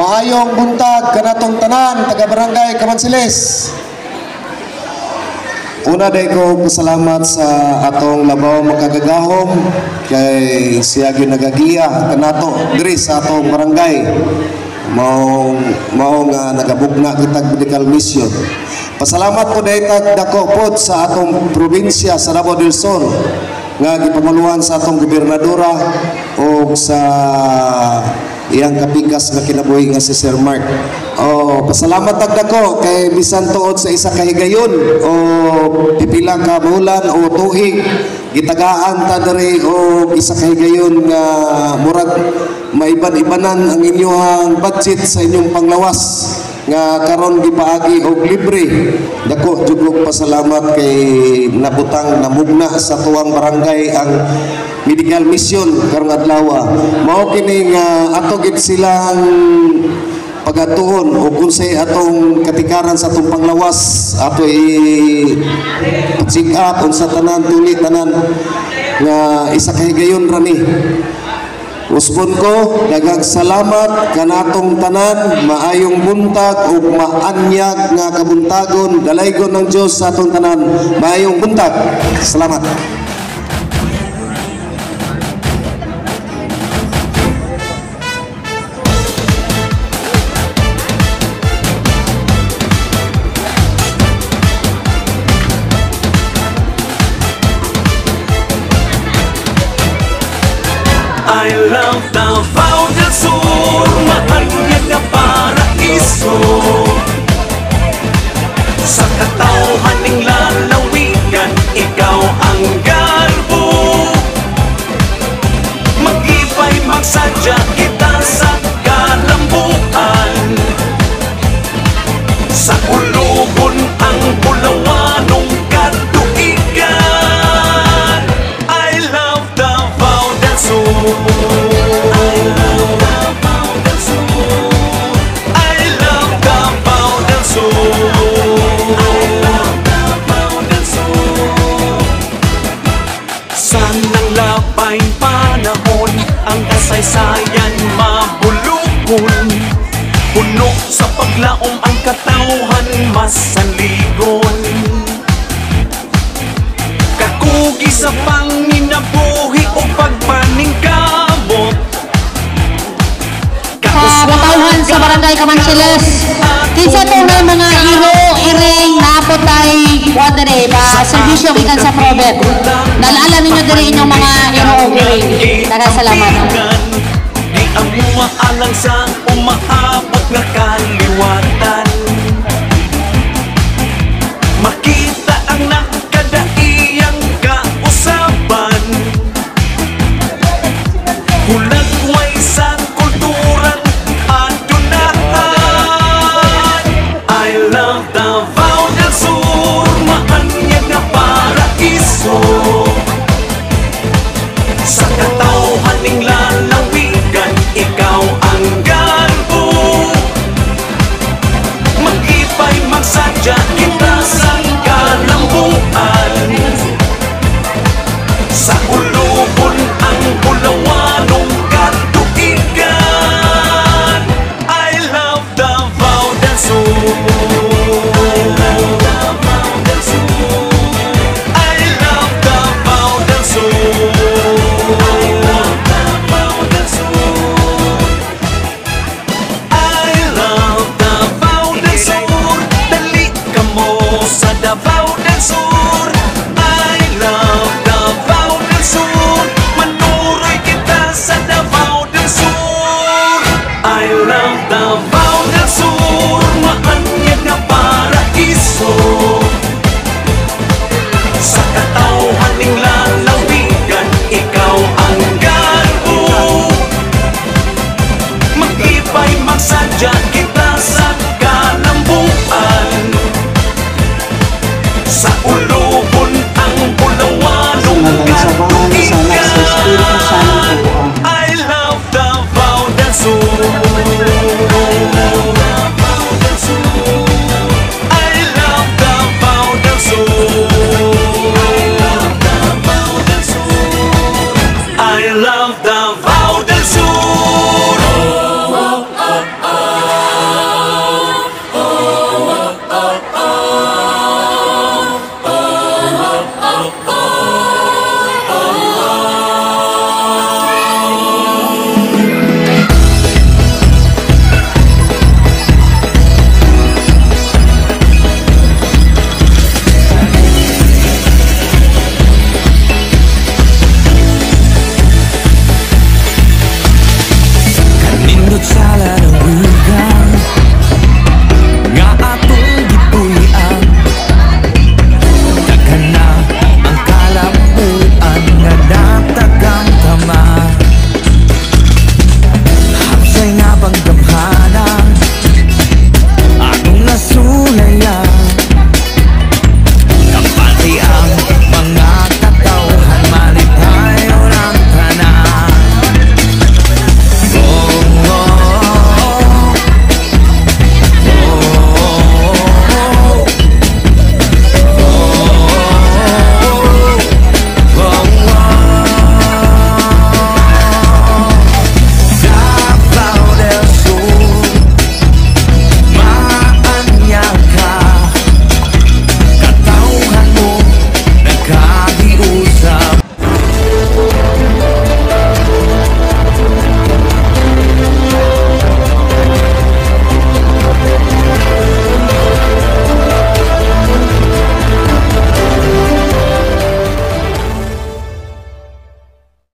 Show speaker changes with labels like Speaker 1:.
Speaker 1: Maayong buntag kanatong tanan taga Barangay Kamansiles. Una day ko pasalamat sa atong labaw makagagahom kay siya ginagagiya kanato diri sa atong barangay. Mao nga nagabugna kitag medical mission. Pasalamat po day tag dako pod sa atong probinsya sa Davao del Sur nga gipamaluhan sa atong gobernadora o sa iyang kapikas nga kinabuhi nga si Sir Mark. Pasalamat dako kay bisan tuod sa isa ka higayon o pipila ka bulan o tuig gitagaan ta diri o isa ka higayon nga murag maiban-ibanan ang inyong budget sa inyong panglawas nga karon gipaagi og libre. Dako jud pasalamat kay nabutang namugna sa tuwang barangay ang medical mission karong adlaw. Mao kini nga ato gid silang pagatuon o kunsay atong katikaran sa atong panglawas ato check up unsa tanan tuli tanan nga isa ka higayon rani. Uspon ko, daghang salamat kanatong tanan, maayong buntag ug maanyag nga kabuntagon, dalaygon ng Dios sa atong tanan. Maayong buntag. Salamat.
Speaker 2: I love Davao del Sur, mahanyag na paraiso. Sa katawhaning lalawigan, ikaw ang garbo. Mag-ibay, magsadya kita sa kalambuan. Sa ulugon ang bulawanong katuigan. I love Davao del Sur. Panahon ang kasaysayan mabulukon, puno sa paglaom ang katawhan masanligon. Kakugi sa panginabuhi o pagpaningkamot
Speaker 3: sa batawhan sa Barangay Kamansiles. Kinsa tunay mga iro iring naapot ay buwan diri pa serbisyo gikan sa Provet. Nalala ninyo diri inyong mga iro iring. Salamat.
Speaker 2: Di amuha alang sa umaabot nga kaliwatan. Makita ang nakadaiyang kausaban. Hulagway sa kulturang adunahan. I love Davao del Sur, maanyag na paraiso. Sa katawhaning lalawigan, ikaw ang garbo. Mag-ibay, magsadya kita sa kalambuan. Sa ulugon ang bulawanong katuigan. I love Davao del Sur. Davao del Sur, I love Davao del Sur. Manuroy kita sa Davao del Sur. I love Davao del Sur, maanyag na paraiso. Sa katawhaning lalawigan, ikaw ang garbo. Mag-ibay, magsadya kita